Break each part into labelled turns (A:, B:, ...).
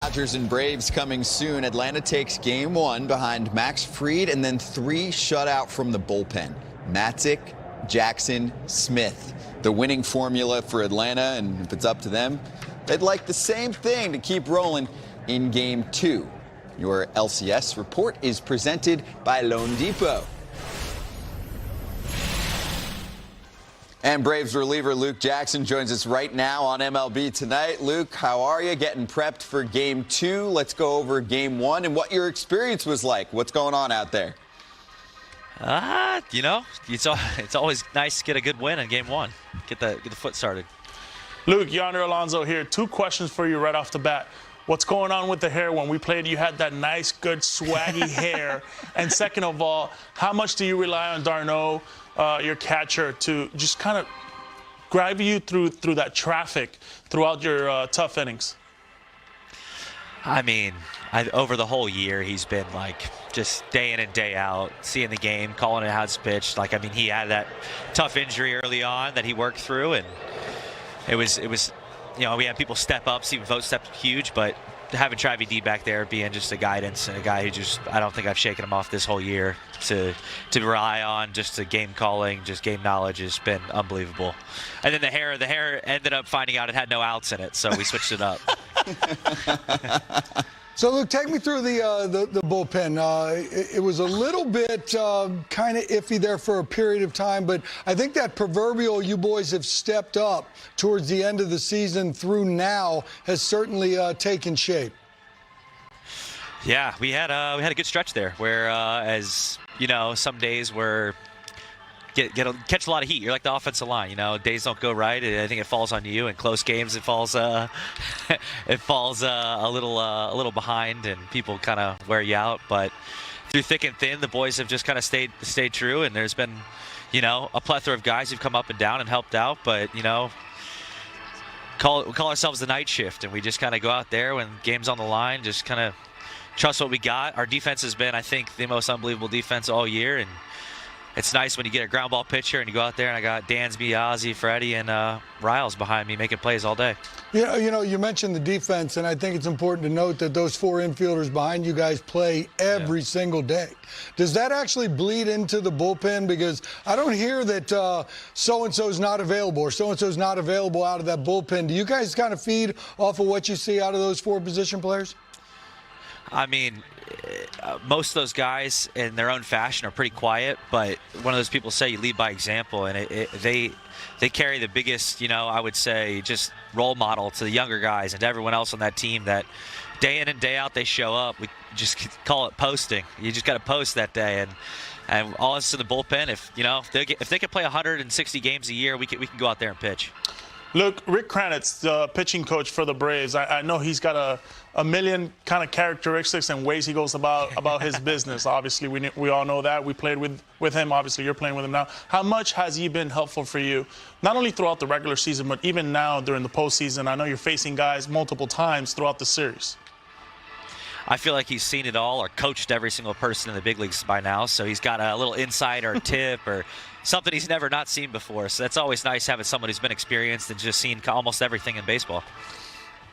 A: Dodgers and Braves coming soon. Atlanta takes game one behind Max Fried and then 3 shutout from the bullpen. Matzik, Jackson, Smith. The winning formula for Atlanta, and if it's up to them, they'd like the same thing to keep rolling in game 2. Your LCS report is presented by Loan Depot. And Braves reliever Luke Jackson joins us right now on MLB Tonight. Luke, how are you? Getting prepped for game 2. Let's go over game 1 and what your experience was like. What's going on out there?
B: It's always nice to get a good win in game 1. Get the foot started.
C: Luke, Yonder Alonso here. 2 questions for you right off the bat. What's going on with the hair? When we played, you had that nice, good, swaggy hair. And second of all, how much do you rely on d'Arnaud, your catcher, to just kind of drive you through that traffic throughout your tough innings?
B: I mean, over the whole year, he's been like just day in and day out, seeing the game, calling it how it's pitched. Like, I mean, he had that tough injury early on that he worked through, and it was. We had people step up. Steven Vogt stepped huge, but having Travis D back there being just a guidance and a guy who I don't think I've shaken him off this whole year to rely on just the game calling, just game knowledge has been unbelievable. And then the hair ended up finding out it had no outs in it, so we switched it up.
D: So, Luke, take me through the bullpen. It was a little bit kind of iffy there for a period of time, but I think that proverbial you boys have stepped up towards the end of the season through now has certainly taken shape.
B: Yeah, we had a good stretch there where, as you know, some days were catch a lot of heat. You're like the offensive line, days don't go right. I think it falls on you. In close games, it falls a little behind, and people kind of wear you out. But through thick and thin, the boys have just kind of stayed true. And there's been, a plethora of guys who've come up and down and helped out. But we call ourselves the night shift, and we just kind of go out there when game's on the line, just kind of trust what we got. Our defense has been, I think, the most unbelievable defense all year, and it's nice when you get a ground ball pitcher and you go out there, and I got Dansby, Ozzie, Freddie, and Riles behind me making plays all day.
D: You mentioned the defense, and I think it's important to note that those 4 infielders behind you guys play every single day. Does that actually bleed into the bullpen? Because I don't hear that so-and-so's not available or so-and-so's not available out of that bullpen. Do you guys kind of feed off of what you see out of those 4 position players?
B: I mean, most of those guys in their own fashion are pretty quiet, but one of those people say you lead by example, and they carry the biggest, I would say, just role model to the younger guys and to everyone else on that team that day in and day out they show up. We just call it posting. You just got to post that day, and all us in the bullpen, if they could play 160 games a year, we can go out there and pitch.
C: Look, Rick Kranitz, the pitching coach for the Braves, I know he's got a million kind of characteristics and ways he goes about his business. Obviously, we all know that. We played with him. Obviously, you're playing with him now. How much has he been helpful for you, not only throughout the regular season, but even now during the postseason? I know you're facing guys multiple times throughout the series.
B: I feel like he's seen it all or coached every single person in the big leagues by now, so he's got a little insight or a tip or something he's never not seen before. So that's always nice having someone who's been experienced and just seen almost everything in baseball.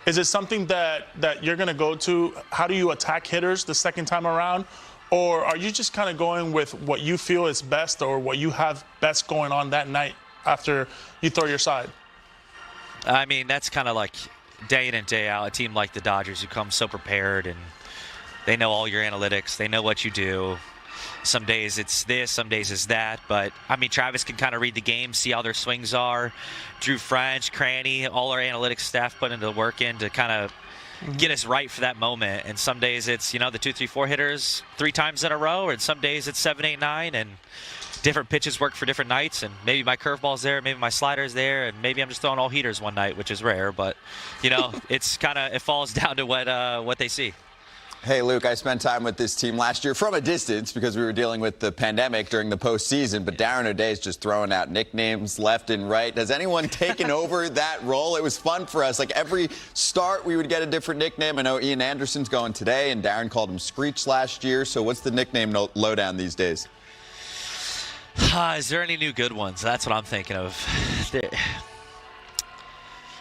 C: Is it something that you're going to go to? How do you attack hitters the second time around? Or are you just kind of going with what you feel is best or what you have best going on that night after you throw your side?
B: I mean, that's kind of like day in and day out, a team like the Dodgers who come so prepared, and they know all your analytics. They know what you do. Some days it's this, some days it's that. But, I mean, Travis can kind of read the game, see how their swings are. Drew French, Cranny, all our analytics staff put into the work in to kind of get us right for that moment. And some days it's, the 2, 3, 4 hitters 3 times in a row. And some days it's 7, 8, 9. And different pitches work for different nights. And maybe my curveball's there, maybe my slider's there. And maybe I'm just throwing all heaters one night, which is rare. But, it's kind of, it falls down to what they see.
A: Hey, Luke, I spent time with this team last year from a distance because we were dealing with the pandemic during the postseason, but Darren O'Day's just throwing out nicknames left and right. Has anyone taken over that role? It was fun for us. Like, every start, we would get a different nickname. I know Ian Anderson's going today, and Darren called him Screech last year. So what's the nickname lowdown these days?
B: Is there any new good ones? That's what I'm thinking of.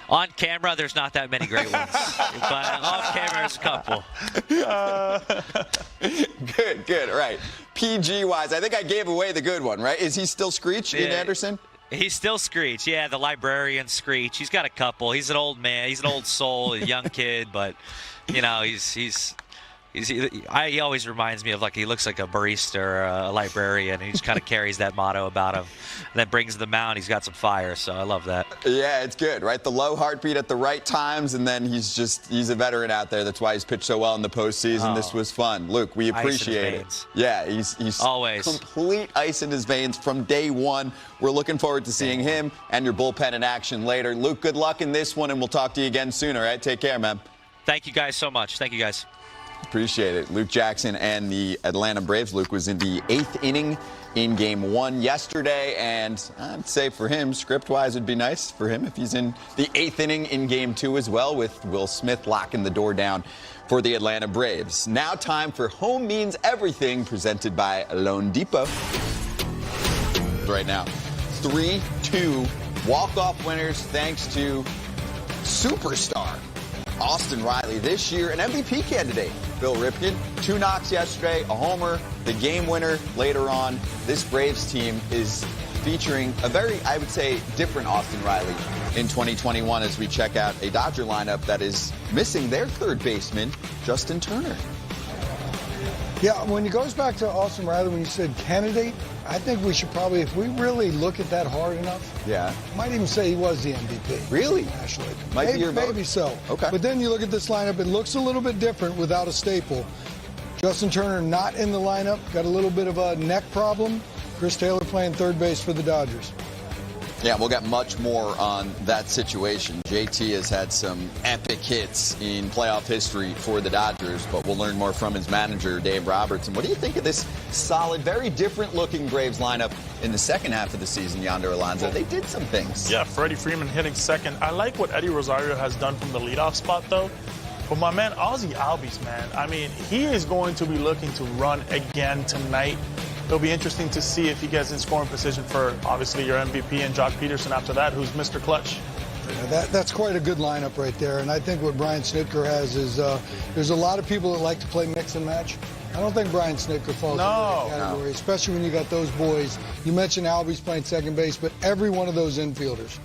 B: On camera, there's not that many great ones, but off camera, there's a couple.
A: Good, right. PG-wise, I think I gave away the good one, right? Is he still Screech in Anderson?
B: He's still Screech, yeah, the librarian Screech. He's got a couple. He's an old man. He's an old soul, a young kid, but, you know, he always reminds me of, like, he looks like a barista or a librarian. He just kind of carries that motto about him. And then brings them out. He's got some fire, so I love that.
A: Yeah, it's good, right? The low heartbeat at the right times, and then he's a veteran out there. That's why he's pitched so well in the postseason. This was fun. Luke, we appreciate it. Yeah, he's
B: always
A: complete ice in his veins from day one. We're looking forward to seeing him and your bullpen in action later. Luke, good luck in this one, and we'll talk to you again soon, all right? Take care, man.
B: Thank you guys so much. Thank you, guys.
A: Appreciate it. Luke Jackson and the Atlanta Braves. Luke was in the 8th inning in Game 1 yesterday, and I'd say for him, script-wise, it'd be nice for him if he's in the 8th inning in Game 2 as well, with Will Smith locking the door down for the Atlanta Braves. Now time for Home Means Everything, presented by Loan Depot. Right now, 3-2 walk-off winners thanks to superstar Austin Riley this year, an MVP candidate. Bill Ripken, 2 knocks yesterday, a homer, the game winner later on. This Braves team is featuring a very, I would say, different Austin Riley in 2021 as we check out a Dodger lineup that is missing their third baseman, Justin Turner.
D: Yeah, when it goes back to Austin Riley, when you said candidate, I think we should probably, if we really look at that hard enough, might even say he was the MVP.
A: Really?
D: National League.
A: Might be your vote?
D: Maybe so.
A: Okay.
D: But then you look at this lineup, it looks a little bit different without a staple. Justin Turner not in the lineup, got a little bit of a neck problem. Chris Taylor playing third base for the Dodgers.
A: Yeah, we'll get much more on that situation. JT has had some epic hits in playoff history for the Dodgers, but we'll learn more from his manager, Dave Robertson. What do you think of this solid, very different-looking Braves lineup in the second half of the season, Yonder Alonso? They did some things.
C: Yeah, Freddie Freeman hitting second. I like what Eddie Rosario has done from the leadoff spot, though. But my man, Ozzie Albies, man, I mean, he is going to be looking to run again tonight. It'll be interesting to see if he gets in scoring position for, obviously, your MVP and Jock Peterson after that, who's Mr. Clutch.
D: Yeah, that's quite a good lineup right there. And I think what Brian Snitker has is there's a lot of people that like to play mix and match. I don't think Brian Snitker falls into that category, especially when you got those boys. You mentioned Albies playing second base, but every one of those infielders.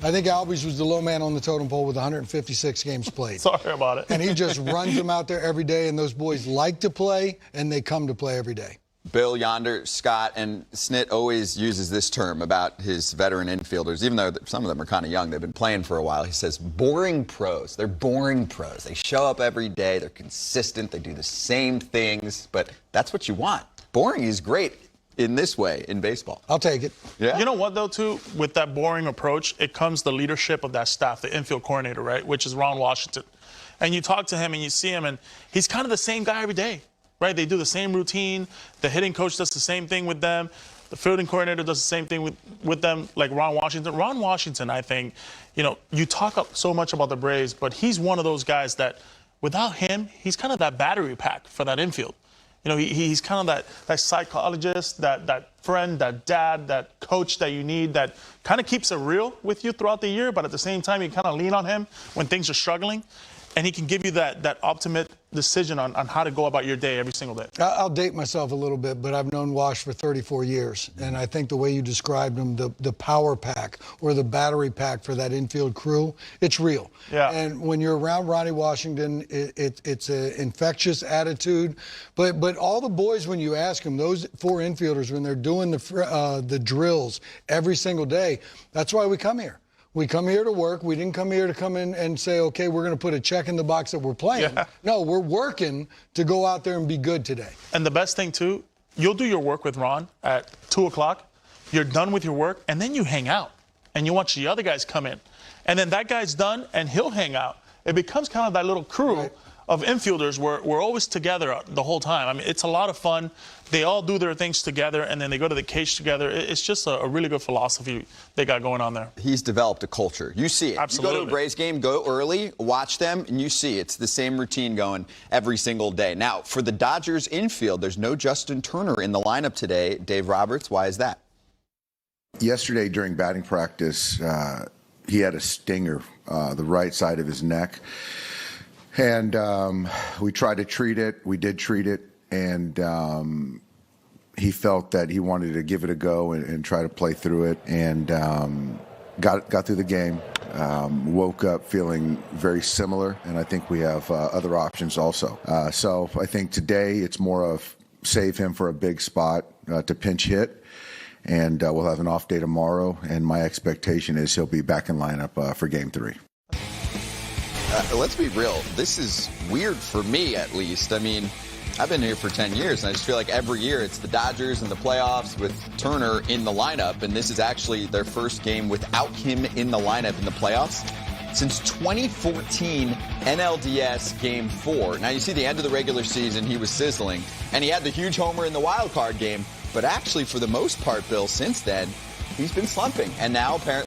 D: I think Albies was the low man on the totem pole with 156 games played.
C: Sorry about it.
D: And he just runs them out there every day, and those boys like to play, and they come to play every day.
A: Bill, Yonder, Scott, and Snit always uses this term about his veteran infielders, even though some of them are kind of young. They've been playing for a while. He says, boring pros. They're boring pros. They show up every day. They're consistent. They do the same things. But that's what you want. Boring is great in this way in baseball.
D: I'll take it.
A: Yeah.
C: You know what, though, too? With that boring approach, it comes the leadership of that staff, the infield coordinator, right, which is Ron Washington. And you talk to him and you see him, and he's kind of the same guy every day. Right, they do the same routine. The hitting coach does the same thing with them. The fielding coordinator does the same thing with them, like Ron Washington. Ron Washington, I think, you know, you talk up so much about the Braves, but he's one of those guys that, without him, he's kind of that battery pack for that infield. You know, he's kind of that psychologist, that friend, that dad, that coach that you need that kind of keeps it real with you throughout the year, but at the same time, you kind of lean on him when things are struggling. And he can give you that ultimate decision on how to go about your day every single day.
D: I'll date myself a little bit, but I've known Wash for 34 years. And I think the way you described him, the power pack or the battery pack for that infield crew, it's real.
C: Yeah.
D: And when you're around Ronnie Washington, it's an infectious attitude. But all the boys, when you ask them, those 4 infielders, when they're doing the drills every single day, that's why we come here. We come here to work. We didn't come here to come in and say, okay, we're going to put a check in the box that we're playing. Yeah. No, we're working to go out there and be good today.
C: And the best thing, too, you'll do your work with Ron at 2 o'clock. You're done with your work, and then you hang out. And you watch the other guys come in. And then that guy's done, and he'll hang out. It becomes kind of that little crew of infielders. We're always together the whole time. I mean, it's a lot of fun. They all do their things together, and then they go to the cage together. It's just a really good philosophy they got going on there.
A: He's developed a culture. You see it.
C: Absolutely.
A: You go to a Braves game, go early, watch them, and you see it's the same routine going every single day. Now, for the Dodgers infield, there's no Justin Turner in the lineup today. Dave Roberts, why is that?
E: Yesterday during batting practice, he had a stinger, the right side of his neck. And we tried to treat it. We did treat it. And he felt that he wanted to give it a go and try to play through it. And got through the game. Woke up feeling very similar. And I think we have other options also. So I think today it's more of save him for a big spot to pinch hit. And we'll have an off day tomorrow. And my expectation is he'll be back in lineup for Game 3.
A: Let's be real. This is weird for me, at least. I mean, I've been here for 10 years, and I just feel like every year it's the Dodgers in the playoffs with Turner in the lineup, and this is actually their first game without him in the lineup in the playoffs since 2014 NLDS Game 4. Now, you see the end of the regular season, he was sizzling, and he had the huge homer in the wild card game, but actually, for the most part, Bill, since then, he's been slumping, and now apparently